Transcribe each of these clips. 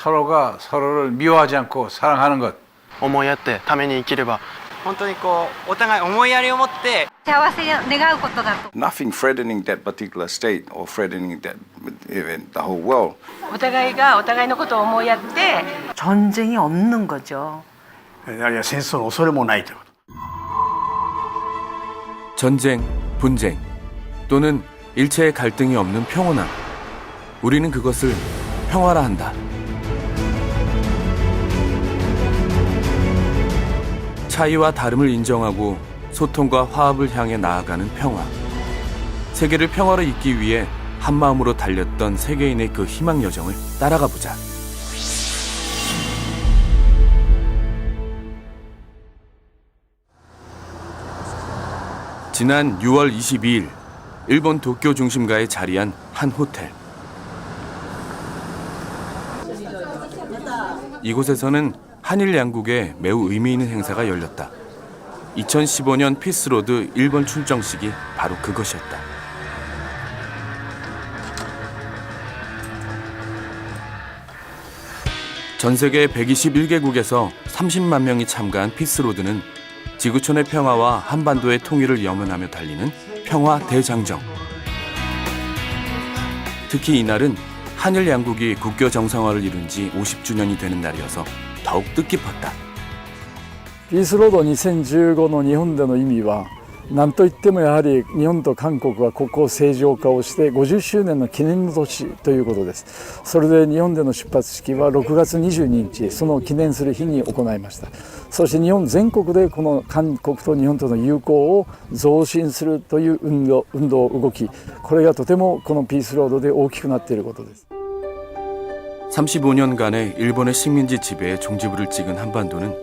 서로가 서로를 미워하지 않고 사랑하는 것. 思いやってために生きれば本当にこうお互い思いやりを持って幸せを願うことだと。 Nothing threatening that particular state or threatening that even the whole world. お互いがお互いのことを思いやって 전쟁이 없는 거죠. あるいは戦争の恐れもないということ。 전쟁, 분쟁 또는 일체의 갈등이 없는 평온함. 우리는 그것을 평화라 한다. 차이와 다름을 인정하고 소통과 화합을 향해 나아가는 평화. 세계를 평화로 잇기 위해 한마음으로 달렸던 세계인의 그 희망 여정을 따라가 보자. 지난 6월 22일 일본 도쿄 중심가에 자리한 한 호텔. 이곳에서는 한일 양국의 매우 의미 있는 행사가 열렸다. 2015년 피스로드 일본 출정식이 바로 그것이었다. 전 세계 121개국에서 30만 명이 참가한 피스로드는 지구촌의 평화와 한반도의 통일을 염원하며 달리는 평화 대장정. 특히 이날은 한일 양국이 국교 정상화를 이룬 지 50주년이 되는 날이어서 더욱 뜻깊었다. ピースロード2015の日本での意味は何といってもやはり日本と韓国は国交正常化をして50周年の記念の年ということです。それで日本での出発式は6月22日その記念する日に行いました。そして日本全国でこの韓国と日本との友好を増進するという運動動き、これがとてもこのピースロードで大きくなっていることです。 35년간의 일본의 식민지 지배에 종지부를 찍은 한반도는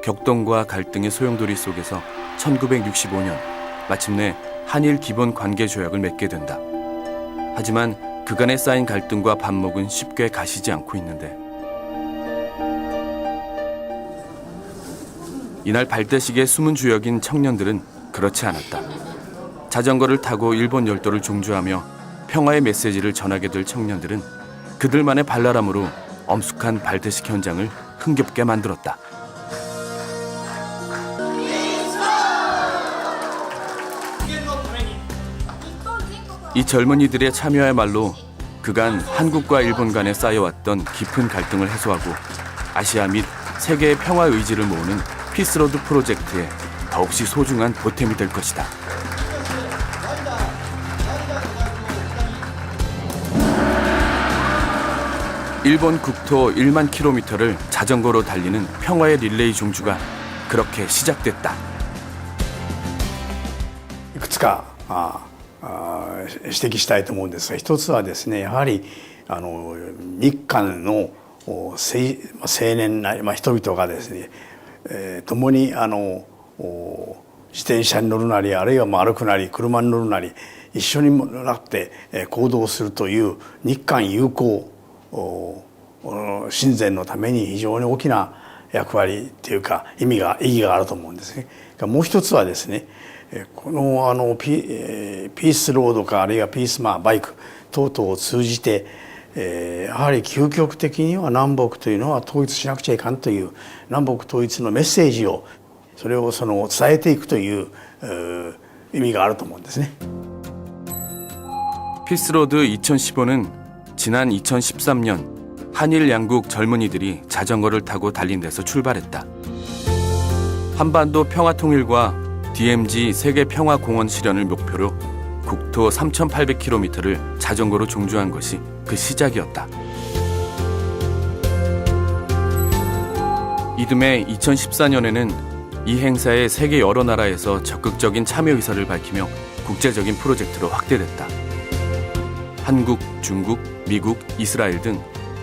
격동과 갈등의 소용돌이 속에서 1965년 마침내 한일 기본 관계 조약을 맺게 된다. 하지만 그간에 쌓인 갈등과 반목은 쉽게 가시지 않고 있는데 이날 발대식의 숨은 주역인 청년들은 그렇지 않았다. 자전거를 타고 일본 열도를 종주하며 평화의 메시지를 전하게 될 청년들은 그들만의 발랄함으로 엄숙한 발대식 현장을 흥겹게 만들었다. 이 젊은이들의 참여야말로 그간 한국과 일본 간에 쌓여왔던 깊은 갈등을 해소하고 아시아 및 세계의 평화 의지를 모으는 피스로드 프로젝트에 더없이 소중한 보탬이 될 것이다. 일본 국토 1만 킬로미터를 자전거로 달리는 평화의 릴레이 종주가 그렇게 시작됐다. いくつか指摘したいと思うんですが、一つはですね、やはり日韓の青年な人々がですね、共に自転車に乗るなり、あるいは歩くなり、車に乗るなり、一緒になって行動するという日韓友好親善のために非常に大きな役割というか意義があると思うんですね。もう一つはですね、このピースロードかあるいはピースバイク等々を通じて、やはり究極的には南北というのは統一しなくちゃいかんという南北統一のメッセージをそれを伝えていくという意味があると思うんですね。 피스로드 2015는 지난 2013년 한일 양국 젊은이들이 자전거를 타고 달린 데서 출발했다. 한반도 평화 통일과 DMZ 세계 평화 공원 실현을 목표로 국토 3,800km를 자전거로 종주한 것이 그 시작이었다. 이듬해 2014년에는 이 행사에 세계 여러 나라에서 적극적인 참여 의사를 밝히며 국제적인 프로젝트로 확대됐다. 한국, 중국, 미국, 이스라엘 등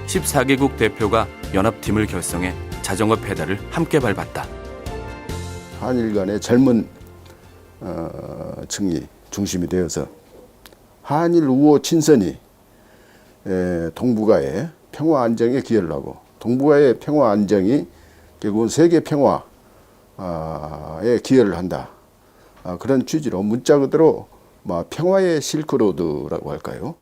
14개국 대표가 연합팀을 결성해 자전거 페달을 함께 밟았다. 한일 간의 젊은 층이 중심이 되어서 한일 우호 친선이 동북아의 평화 안정에 기여를 하고 동북아의 평화 안정이 결국은 세계 평화에 기여를 한다. 그런 취지로 문자 그대로 평화의 실크로드라고 할까요?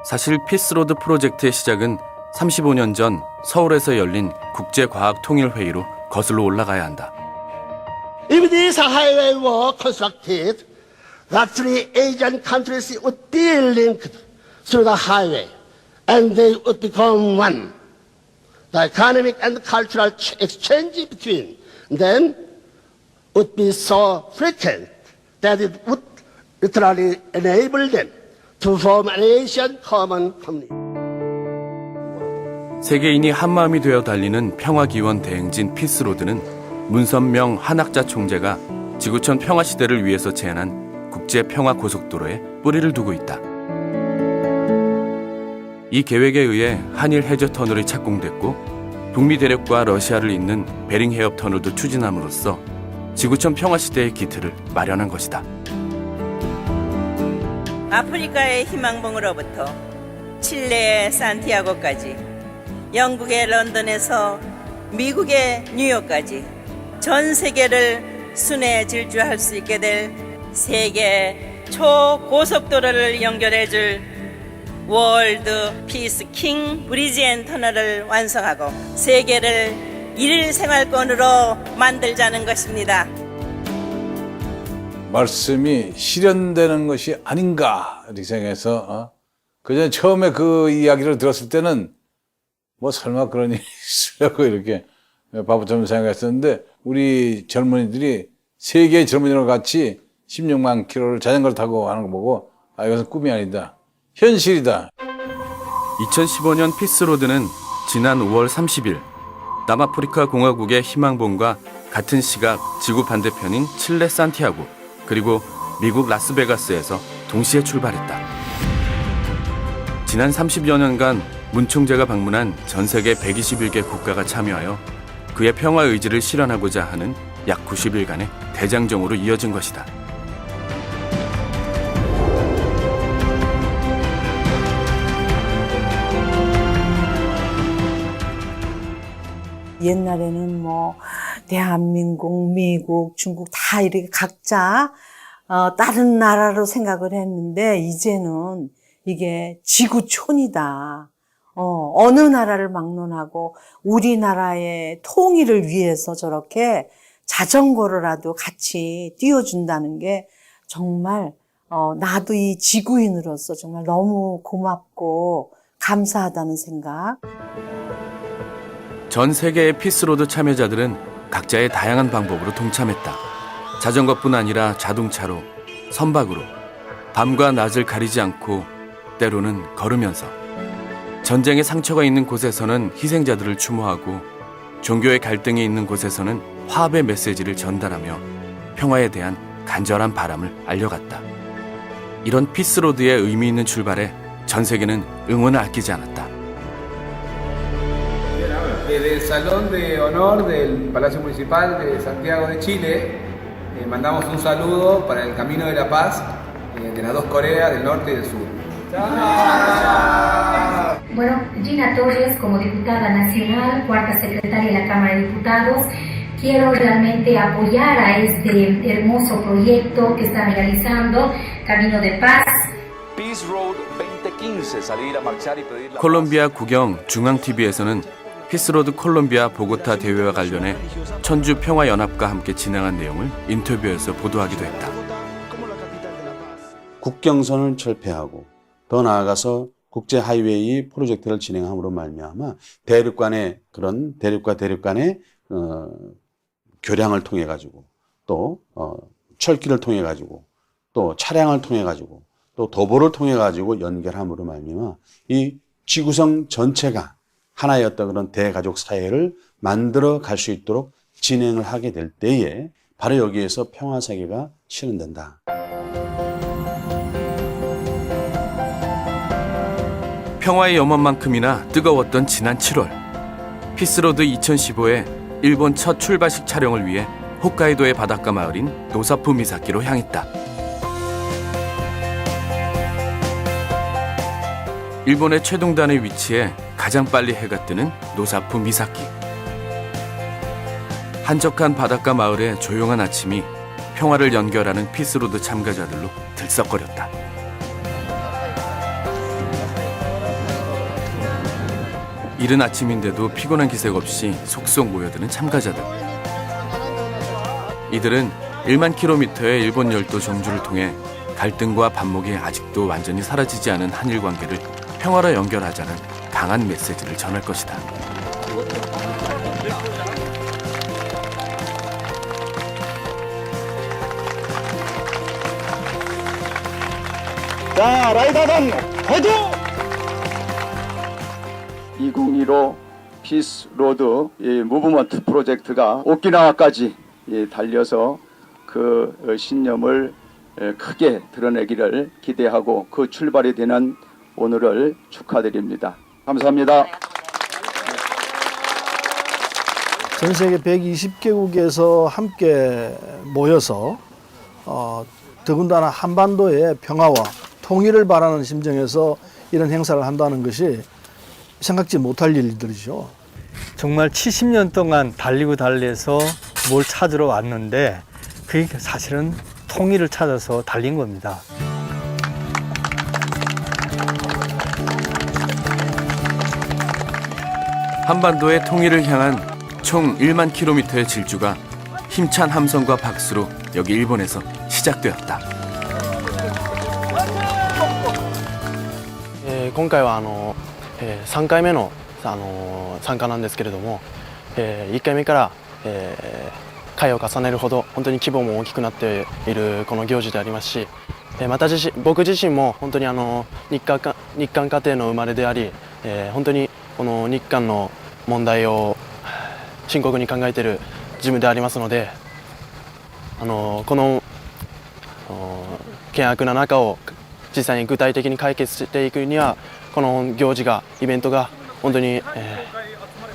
사실 피스로드 프로젝트의 시작은 35년 전 서울에서 열린 국제과학통일회의로 거슬러 올라가야 한다. If this highway were constructed, the three Asian countries would be linked through the highway, and they would become one. The economic and cultural exchange between them would be so frequent that it would literally enable them to form an Asian common community. 세계인이 한마음이 되어 달리는 평화기원 대행진 피스로드는 문선명 한학자 총재가 지구촌 평화시대를 위해서 제안한 국제평화고속도로에 뿌리를 두고 있다. 이 계획에 의해 한일 해저터널이 착공됐고 북미 대륙과 러시아를 잇는 베링 해협 터널도 추진함으로써 지구촌 평화시대의 기틀을 마련한 것이다. 아프리카의 희망봉으로부터 칠레의 산티아고까지, 영국의 런던에서 미국의 뉴욕까지 전 세계를 순회 질주할 수 있게 될 세계 초고속도로를 연결해줄 월드 피스 킹 브리지 앤 터널을 완성하고 세계를 일생활권으로 만들자는 것입니다. 말씀이 실현되는 것이 아닌가 이렇게 생각해서 그전에 처음에 그 이야기를 들었을 때는 뭐 설마 그런 일이 있으려고 이렇게 바보처럼 생각했었는데 우리 젊은이들이 세계 젊은이랑 같이 16만 킬로를 자전거를 타고 하는 거 보고 이것은 꿈이 아니다. 현실이다. 2015년 피스로드는 지난 5월 30일 남아프리카 공화국의 희망봉과 같은 시각 지구 반대편인 칠레 산티아고 그리고 미국 라스베가스에서 동시에 출발했다. 지난 30여 년간 문 총재가 방문한 전 세계 121개 국가가 참여하여 그의 평화 의지를 실현하고자 하는 약 90일간의 대장정으로 이어진 것이다. 옛날에는 뭐 대한민국, 미국, 중국 다 이렇게 각자 다른 나라로 생각을 했는데 이제는 이게 지구촌이다. 어느 나라를 막론하고 우리나라의 통일을 위해서 저렇게 자전거로라도 같이 띄워준다는 게 정말 나도 이 지구인으로서 정말 너무 고맙고 감사하다는 생각. 전 세계의 피스로드 참여자들은 각자의 다양한 방법으로 동참했다. 자전거뿐 아니라 자동차로, 선박으로, 밤과 낮을 가리지 않고 때로는 걸으면서 전쟁의 상처가 있는 곳에서는 희생자들을 추모하고 종교의 갈등이 있는 곳에서는 화합의 메시지를 전달하며 평화에 대한 간절한 바람을 알려갔다. 이런 피스로드의 의미 있는 출발에 전 세계는 응원을 아끼지 않았다. Desde el Salón de Honor del Palacio Municipal de Santiago de Chile, mandamos un saludo para el Camino de la Paz de las dos Coreas, del norte y del sur. Bueno, Gina Torres, como diputada nacional, cuarta secretaria de la Cámara de Diputados, quiero realmente apoyar a este hermoso proyecto que están realizando, Camino de Paz. Peace Road 2015, salir a marchar y pedir la 콜롬비아 국영 중앙TV에서는 피스로드 콜롬비아 보고타 대회와 관련해 천주 평화연합과 함께 진행한 내용을 인터뷰에서 보도하기도 했다. 국경선을 철폐하고 더 나아가서 국제 하이웨이 프로젝트를 진행함으로 말미암아 대륙 간의 그런 대륙과 대륙 간의 교량을 통해 가지고 또 철길을 통해 가지고 또 차량을 통해 가지고 또 도보를 통해 가지고 연결함으로 말미암아 이 지구성 전체가 하나의 어떤 그런 대가족 사회를 만들어 갈 수 있도록 진행을 하게 될 때에 바로 여기에서 평화 세계가 실현된다. 평화의 염원만큼이나 뜨거웠던 지난 7월 피스로드 2015의 일본 첫 출발식 촬영을 위해 홋카이도의 바닷가 마을인 노사푸 미사키로 향했다. 일본의 최동단에 위치해 가장 빨리 해가 뜨는 노사푸 미사키. 한적한 바닷가 마을의 조용한 아침이 평화를 연결하는 피스로드 참가자들로 들썩거렸다. 이른 아침인데도 피곤한 기색 없이 속속 모여드는 참가자들. 이들은 1만 킬로미터의 일본 열도 정주를 통해 갈등과 반목이 아직도 완전히 사라지지 않은 한일 관계를 평화로 연결하자는 강한 메시지를 전할 것이다. 자, 라이더단 화이팅! 2015 피스 로드 무브먼트 프로젝트가 오키나와까지 달려서 그 신념을 크게 드러내기를 기대하고 그 출발이 되는 오늘을 축하드립니다. 감사합니다. 전 세계 120개국에서 함께 모여서 더군다나 한반도의 평화와 통일을 바라는 심정에서 이런 행사를 한다는 것이 생각지 못할 일들이죠. 정말 70년 동안 달리고 달려서 뭘 찾으러 왔는데 그게 사실은 통일을 찾아서 달린 겁니다. 한반도의 통일을 향한 총 1만 킬로미터의 질주가 힘찬 함성과 박수로 여기 일본에서 시작되었다. 今回は3回目の参加なんですけれども、1回目から、回を重ねるほど本当に規模も大きくなっているこの行事でありますし、また僕自身も本当に日韓家庭の生まれであり、本当にこの日韓の問題を深刻に考えている自分でありますので、この険悪な中を実際に具体的に解決していくにはこの行事がイベントが本当に、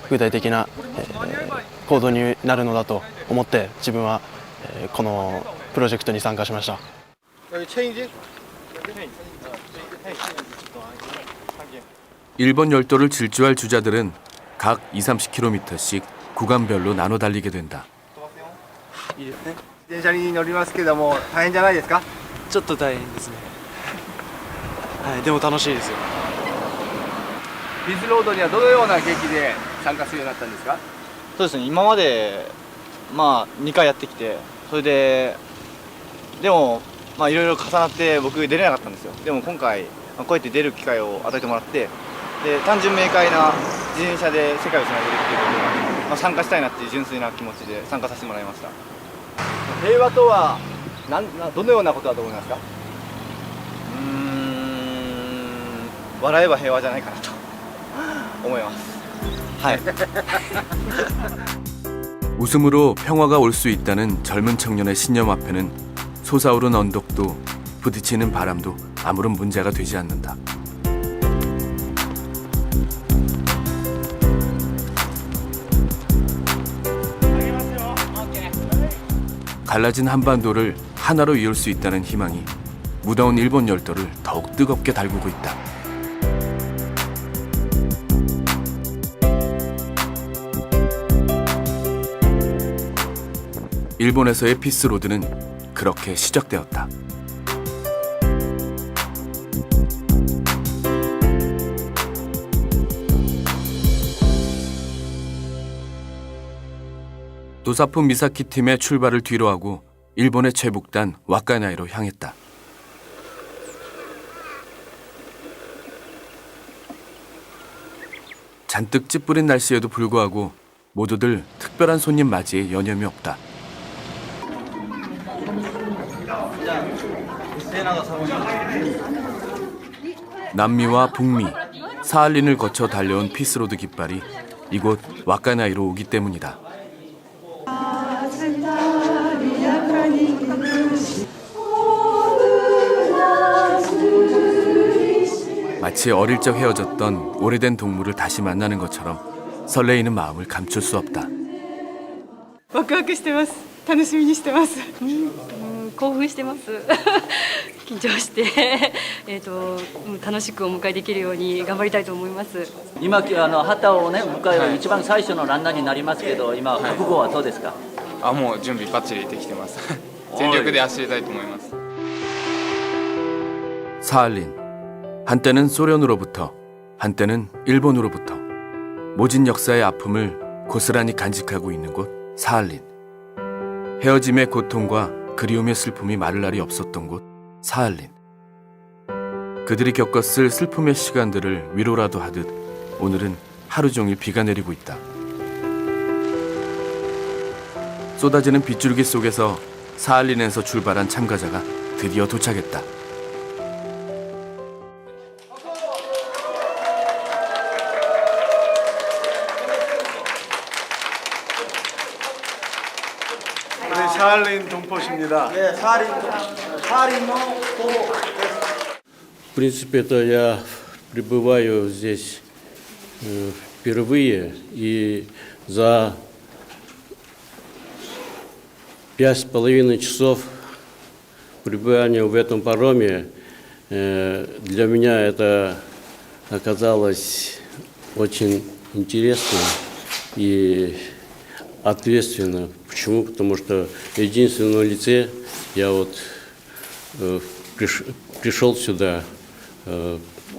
具体的な、行動になるのだと思って自分は、このプロジェクトに参加しました。 일본 열도를 질주할 주자들은 각 20-30km씩 구간별로 나눠 달리게 된다. 電車に乗りますけども大変じゃないですか？ちょっと大変ですね。はい、でも楽しいですよ。ピースロードにはどのような景気で参加するようになったんですか？そうですね、今までまあ2回やってきて、それででもまあいろいろ重なって僕出れなかったんですよ。でも今回こうやって出る機会を与えてもらって、で単純明快な自転車で世界をつなげるっていうことで、まあ、参加したいなっていう純粋な気持ちで参加させてもらいました。平和とはどのようなことだと思いますか？笑えば平和じゃないかなと思います。はい。 웃음으로 평화가 올 수 있다는 젊은 청년의 신념 앞에는 솟아오른 언덕도 부딪히는 바람도 아무런 문제가 되지 않는다. 갈라진 한반도를 하나로 이을 수 있다는 희망이 무더운 일본 열도를 더욱 뜨겁게 달구고 있다. 일본에서의 피스로드는 그렇게 시작되었다. 도사프 미사키 팀의 출발을 뒤로하고 일본의 최북단 와카나이로 향했다. 잔뜩 찌뿌린 날씨에도 불구하고 모두들 특별한 손님 맞이에 여념이 없다. 남미와 북미, 사할린을 거쳐 달려온 피스로드 깃발이 이곳 와카나이로 오기 때문이다. 마치 어릴 적 헤어졌던 오래된 동물을 다시 만나는 것처럼 설레이는 마음을 감출 수 없다. ワクワクしてます。楽しみにしてます。興奮してます。緊張して楽しくお迎えできるように頑張りたいと思います。今旗をね迎える一番最初のランナーになりますけど、今覚悟はどうですか？もう準備バッチリできてます。全力で走りたいと思います。 사할린, 한때는 소련으로부터, 한때는 일본으로부터 모진 역사의 아픔을 고스란히 간직하고 있는 곳 사할린. 헤어짐의 고통과 그리움의 슬픔이 마를 날이 없었던 곳 사할린. 그들이 겪었을 슬픔의 시간들을 위로라도 하듯 오늘은 하루 종일 비가 내리고 있다. 쏟아지는 빗줄기 속에서 사할린에서 출발한 참가자가 드디어 도착했다. 우리 사할린 동포십니다. 네, 사할린의 동포. В принципе-то я пребываю здесь впервые, и за 5,5 часов пребывания в этом пароме для меня это оказалось очень интересно и ответственно. Почему? Потому что в единственном лице я вот пришел сюда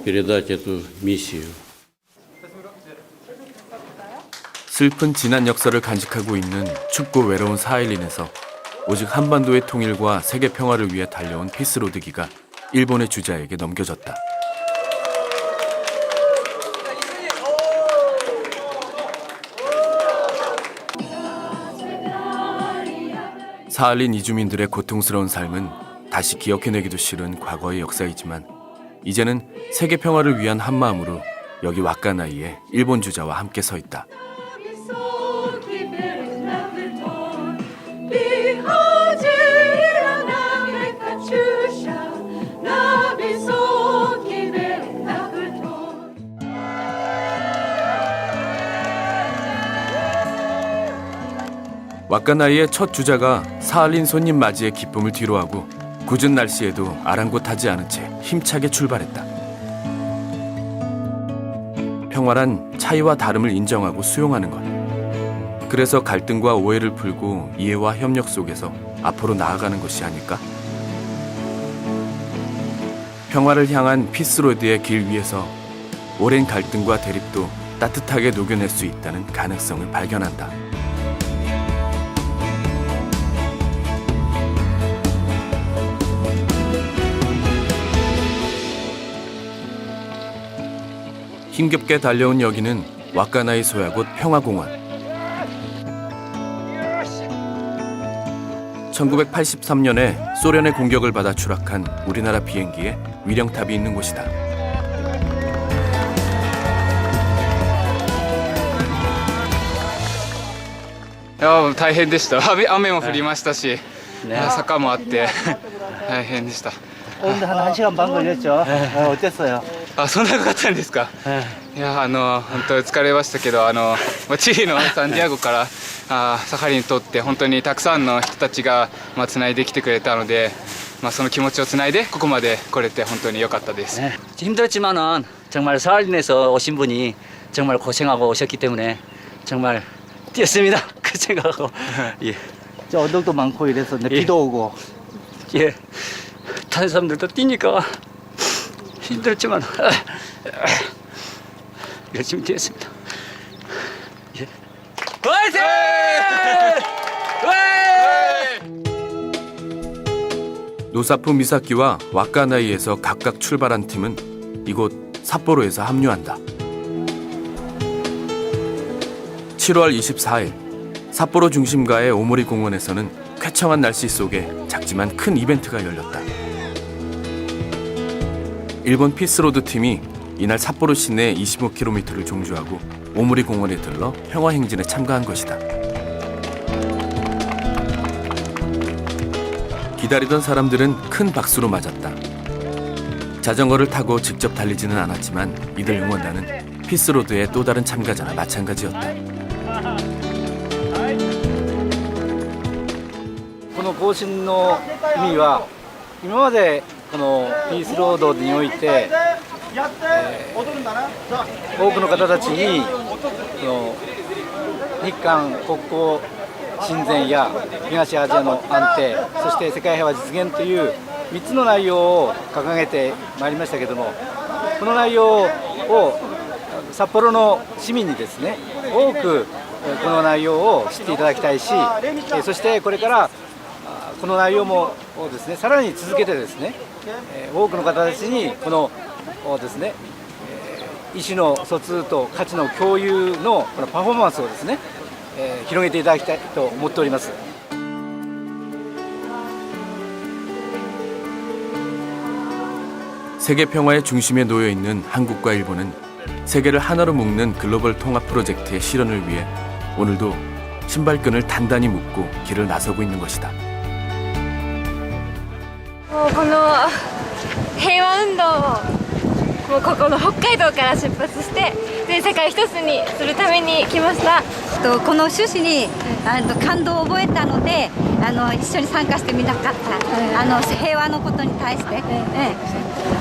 передать эту миссию. 슬픈 지난 역사를 간직하고 있는 춥고 외로운 사할린에서 오직 한반도의 통일과 세계 평화를 위해 달려온 피스로드기가 일본의 주자에게 넘겨졌다. 사할린 이주민들의 고통스러운 삶은 다시 기억해내기도 싫은 과거의 역사이지만 이제는 세계 평화를 위한 한마음으로 여기 와카나이에 일본 주자와 함께 서 있다. 와카나이의 첫 주자가 사할린 손님 맞이의 기쁨을 뒤로하고 굳은 날씨에도 아랑곳하지 않은 채 힘차게 출발했다. 평화란 차이와 다름을 인정하고 수용하는 것. 그래서 갈등과 오해를 풀고 이해와 협력 속에서 앞으로 나아가는 것이 아닐까? 평화를 향한 피스로드의 길 위에서 오랜 갈등과 대립도 따뜻하게 녹여낼 수 있다는 가능성을 발견한다. 힘겹게 달려온 여기는 와카나이 소야곳 평화공원. 1983년에 소련의 공격을 받아 추락한 우리나라 비행기에 위령탑이 있는 곳이다.大変でした。雨も降りましたし、坂もあって大変でした。 오는데 한 1시간 반 걸렸죠. 어땠어요? 아, そんなかかったんですか? いや、本当疲れましたけど、チリのサンディアゴからサハリンにとって本当にたくさんの人たちがつないできてくれたので、その気持ちをつないでここまで来れて本当に良かったです. 힘들었지만은 정말 사할린에서 오신 분이 정말 고생하고 오셨기 때문에 정말 뛰었습니다. 그 생각하고. 예. 저 언덕도 많고 이랬었는데 비도 오고. 예. 다른 사람들도 뛰니까 힘들었지만 열심히 뛰었습니다. 예. 화이팅! 노사프 미사키와 와카나이에서 각각 출발한 팀은 이곳 삿포로에서 합류한다. 7월 24일 삿포로 중심가의 오모리 공원에서는 쾌청한 날씨 속에 작지만 큰 이벤트가 열렸다. 일본 피스로드 팀이 이날 삿포로 시내 25km를 종주하고 오모리 공원에 들러 평화행진에 참가한 것이다. 기다리던 사람들은 큰 박수로 맞았다. 자전거를 타고 직접 달리지는 않았지만 이들 응원단은 피스로드의 또 다른 참가자나 마찬가지였다. この行進の意味は今までこのピースロードにおいて、多くの方たちにこの日韓国交親善や東アジアの安定、そして世界平和実現という3つの内容を掲げてまいりましたけども、この内容を札幌の市民にですね多くこの内容を知っていただきたいし、そしてこれからこの内容もですねさらに続けてですね多くの方たちにこのですね意思の疎通と価値の共有のこのパフォーマンスをですね広げていただきたいと思っております。 세계 평화의 중심에 놓여 있는 한국과 일본은 세계를 하나로 묶는 글로벌 통합 프로젝트의 실현을 위해 오늘도 신발끈을 단단히 묶고 길을 나서고 있는 것이다. この平和運動をここの北海道から出発して全世界一つにするために来ました。この趣旨に感動を覚えたので一緒に参加してみたかった、平和のことに対して、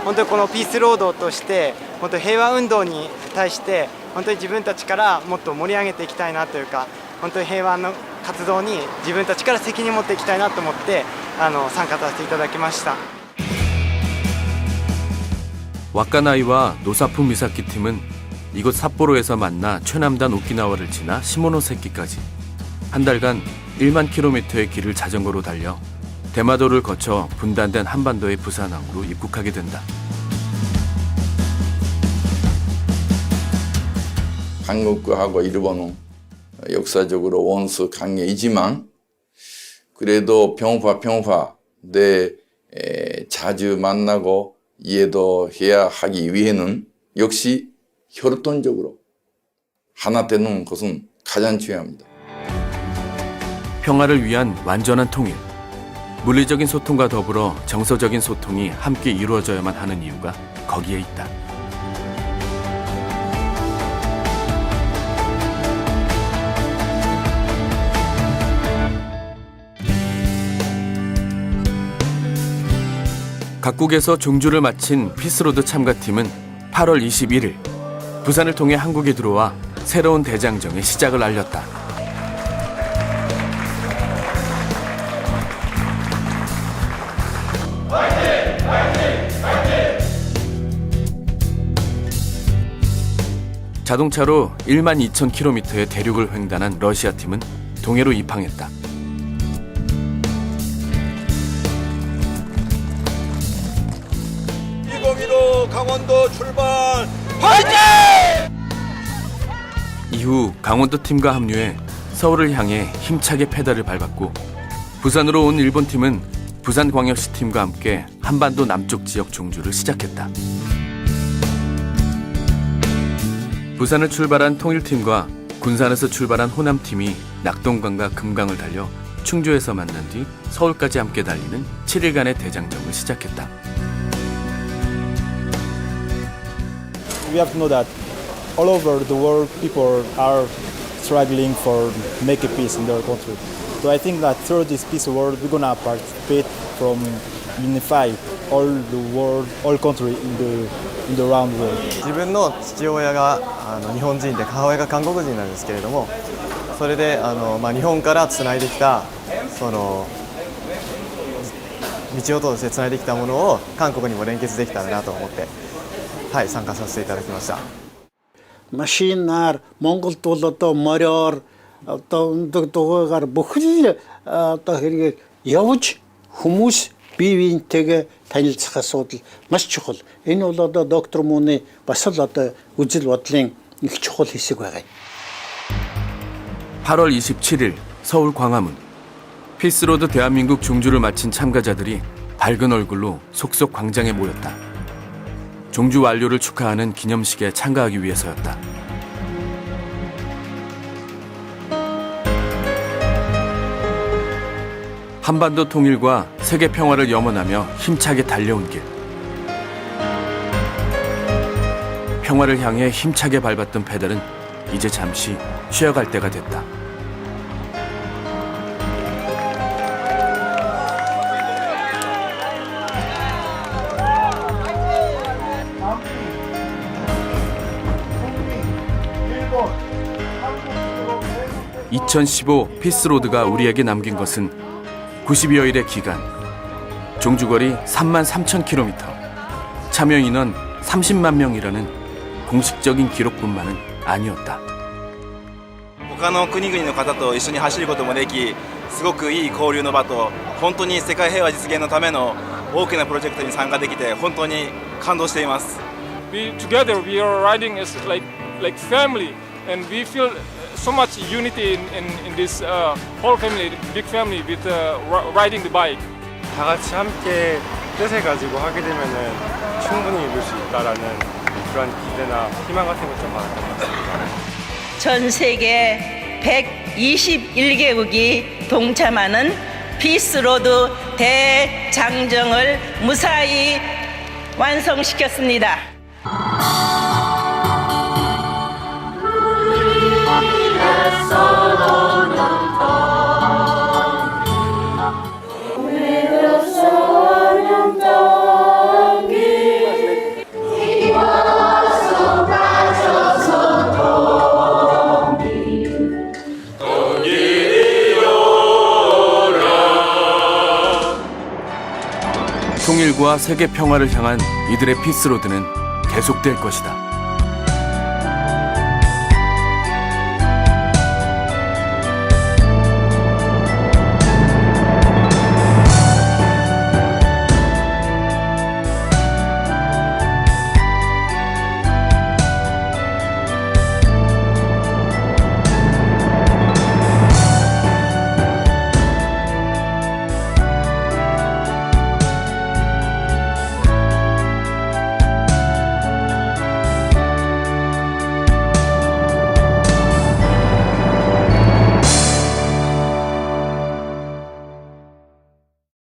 本当にこのピースロードとして本当に平和運動に対して本当に自分たちからもっと盛り上げていきたいなというか本当に平和の活動に自分たちから責任を持っていきたいなと思って参加させていただきました。 와카나이와 노사품 미사키 팀은 이곳 삿포로에서 만나 최남단 오키나와를 지나 시모노세키까지 한 달간 1만 킬로미터의 길을 자전거로 달려 대마도를 거쳐 분단된 한반도의 부산항으로 입국하게 된다. 한국하고 일본은 역사적으로 원수 관계이지만 그래도 평화 내 자주 만나고 이해도 해야 하기 위해는 역시 혈통적으로 하나 되는 것은 가장 중요합니다. 평화를 위한 완전한 통일. 물리적인 소통과 더불어 정서적인 소통이 함께 이루어져야만 하는 이유가 거기에 있다. 각국에서 종주를 마친 피스로드 참가팀은 8월 21일 부산을 통해 한국에 들어와 새로운 대장정의 시작을 알렸다. 자동차로 12,000km의 대륙을 횡단한 러시아 팀은 동해로 입항했다. 강원도 출발! 파이팅! 이후 강원도 팀과 합류해 서울을 향해 힘차게 페달을 밟았고 부산으로 온 일본 팀은 부산광역시 팀과 함께 한반도 남쪽 지역 종주를 시작했다. 부산을 출발한 통일팀과 군산에서 출발한 호남팀이 낙동강과 금강을 달려 충주에서 만난 뒤 서울까지 함께 달리는 7일간의 대장정을 시작했다. We have to know that all over the world people are struggling for make a peace in their country. So I think that through this peace world we're gonna participate from unify all the world, all country in the round world. 自分の父親が日本人で母親が韓国人なんですけれども、それで日本からつないできたその道を通してつないできたものを韓国にも連結できたらなと思って。はい、参加させていただきました。 машинаар Монголд бол одоо мориор одоо өндөг дугаагаар бүхэл одоо хэрэгээр явж хүмүүс бие биентэйгээ танилцах асуудал маш чухал. Энэ бол одоо доктор Мууны бас л одоо үзэл бодлын их чухал хэсэг байгаа. 8월 27일 서울 광화문. 피스로드 대한민국 종주를 마친 참가자들이 밝은 얼굴로 속속 광장에 모였다. 종주 완료를 축하하는 기념식에 참가하기 위해서였다. 한반도 통일과 세계 평화를 염원하며 힘차게 달려온 길. 평화를 향해 힘차게 밟았던 페달은 이제 잠시 쉬어갈 때가 됐다. (2015) 피스로드가 우리에게 남긴 것은 90여일의 기간, 종주거리 33,000km, 참여 인원 30만 명이라는 공식적인 기록뿐만은 아니었다. 他の国々の方と一緒に走ることもでき、すごくいい交流の場と、本当に世界平和実現のための大きなプロジェクトに参加できて本当に感動しています。 Together we are riding as like family, and we feel so much unity in this whole family, big family with riding the bike. 다 같이 함께 뜻을 가지고 하게 되면은 충분히 이룰 수 있다라는 그런 기대나 희망 같은 것을 받았던 것 같습니다. 전 세계 121개국이 동참하는 피스로드 대장정을 무사히 완성시켰습니다. 통일과 세계 평화를 향한 이들의 피스로드는 계속될 것이다.